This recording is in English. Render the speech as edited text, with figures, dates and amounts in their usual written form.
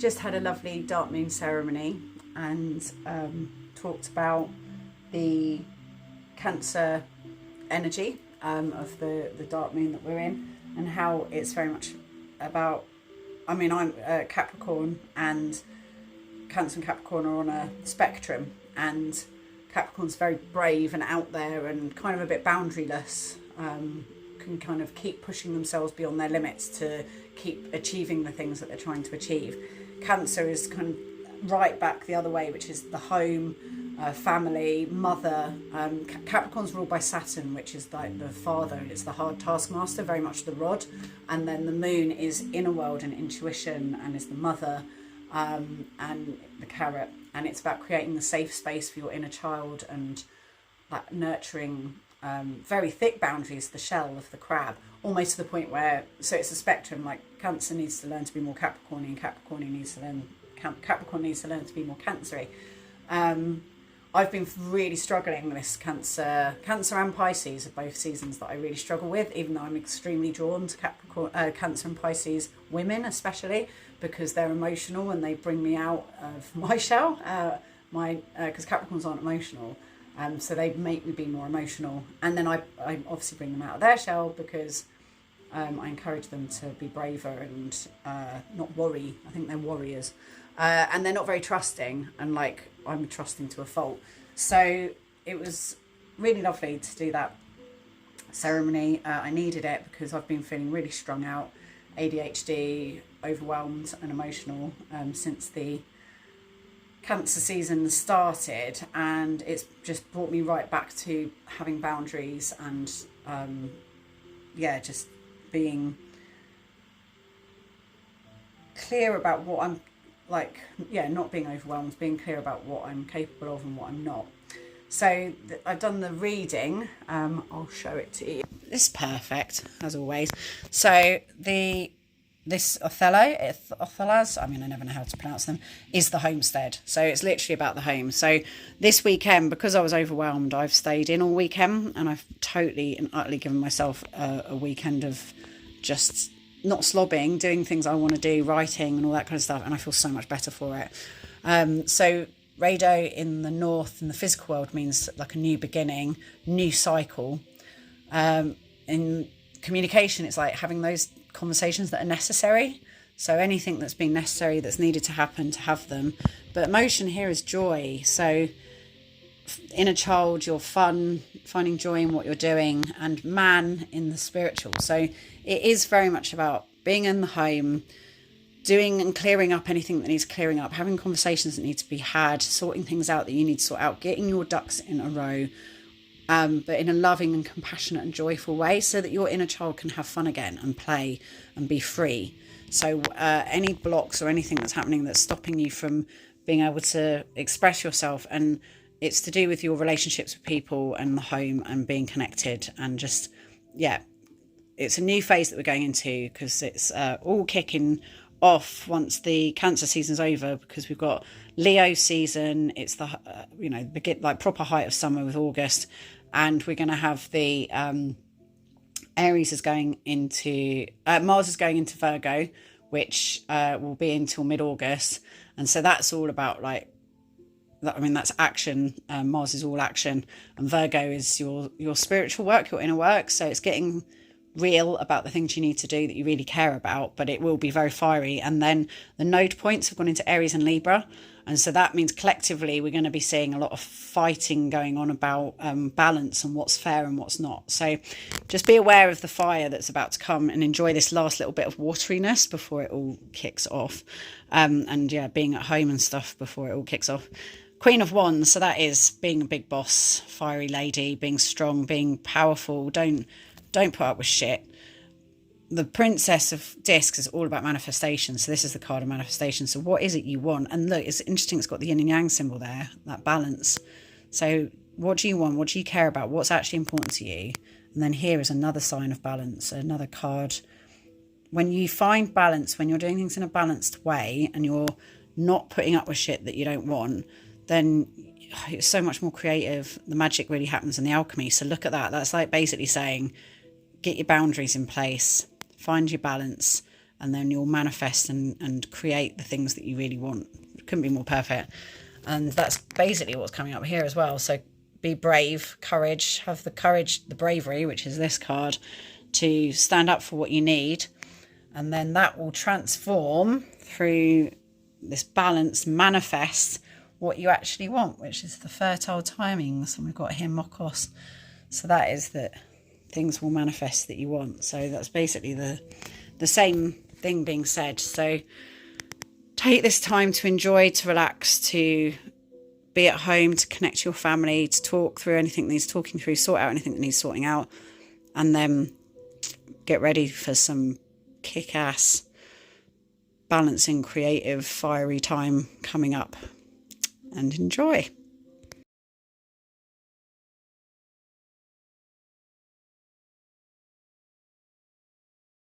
just had a lovely dark moon ceremony and talked about the Cancer energy of the dark moon that we're in, and how it's very much about, I mean, I'm Capricorn, and Cancer and Capricorn are on a spectrum, and Capricorn's very brave and out there and kind of a bit boundaryless, can kind of keep pushing themselves beyond their limits to keep achieving the things that they're trying to achieve. Cancer is kind of right back the other way, which is the home, family, mother. Capricorn's ruled by Saturn, which is like the father, it's the hard taskmaster, very much the rod, and then the moon is inner world and intuition and is the mother, and the carrot, and it's about creating the safe space for your inner child and that nurturing very thick boundaries, the shell of the crab, almost to the point where, so it's a spectrum, like Cancer needs to learn to be more Capricorn, and Capricorn needs to learn to be more Cancer-y. I've been really struggling with this Cancer and Pisces are both seasons that I really struggle with, even though I'm extremely drawn to Cancer and Pisces women, especially because they're emotional and they bring me out of my shell, because Capricorns aren't emotional. So they make me be more emotional, and then I obviously bring them out of their shell because I encourage them to be braver and not worry. I think they're warriors, and they're not very trusting, and like I'm trusting to a fault. So it was really lovely to do that ceremony. I needed it because I've been feeling really strung out, ADHD, overwhelmed and emotional since the Cancer season started, and it's just brought me right back to having boundaries and just being clear about what I'm like, not being overwhelmed, being clear about what I'm capable of and what I'm not. So I've done the reading. I'll show it to you. It's perfect as always. So this Othellas, I mean, I never know how to pronounce them, is the homestead. So it's literally about the home. So this weekend, because I was overwhelmed, I've stayed in all weekend, and I've totally and utterly given myself a weekend of just not slobbing, doing things I want to do, writing and all that kind of stuff. And I feel so much better for it. So Rado in the north, in the physical world, means like a new beginning, new cycle. In communication, it's like having those conversations that are necessary, so anything that's been necessary, that's needed to happen, to have them. But emotion here is joy. So inner child, you're finding joy in what you're doing, and man in the spiritual. So it is very much about being in the home, doing and clearing up anything that needs clearing up, having conversations that need to be had, sorting things out that you need to sort out, getting your ducks in a row, but in a loving and compassionate and joyful way, so that your inner child can have fun again and play and be free. So any blocks or anything that's happening that's stopping you from being able to express yourself, and it's to do with your relationships with people and the home and being connected, and just, it's a new phase that we're going into, because it's all kicking off once the Cancer season's over, because we've got Leo season. It's the like proper height of summer with August, and we're going to have the Aries is going into Mars is going into Virgo, which will be until mid-August, and so that's all about like, I mean, that's action. Mars is all action, and Virgo is your spiritual work, your inner work. So it's getting real about the things you need to do that you really care about, but it will be very fiery. And then the node points have gone into Aries and Libra, and so that means collectively we're going to be seeing a lot of fighting going on about balance and what's fair and what's not. So just be aware of the fire that's about to come, and enjoy this last little bit of wateriness before it all kicks off, and being at home and stuff before it all kicks off. Queen of Wands, so that is being a big boss, fiery lady, being strong, being powerful. Don't put up with shit. The Princess of Discs is all about manifestation. So this is the card of manifestation. So what is it you want? And look, it's interesting. It's got the yin and yang symbol there, that balance. So what do you want? What do you care about? What's actually important to you? And then here is another sign of balance, another card. When you find balance, when you're doing things in a balanced way and you're not putting up with shit that you don't want, then it's so much more creative. The magic really happens in the alchemy. So look at that. That's like basically saying, get your boundaries in place, find your balance, and then you'll manifest and create the things that you really want. It couldn't be more perfect. And that's basically what's coming up here as well. So be brave, courage, have the courage, the bravery, which is this card, to stand up for what you need. And then that will transform through this balance, manifest what you actually want, which is the fertile timings. And we've got here Mokos. So that is that things will manifest that you want. So that's basically the same thing being said. So take this time to enjoy, to relax, to be at home, to connect to your family, to talk through anything that needs talking through, sort out anything that needs sorting out, and then get ready for some kick-ass, balancing, creative, fiery time coming up. And enjoy.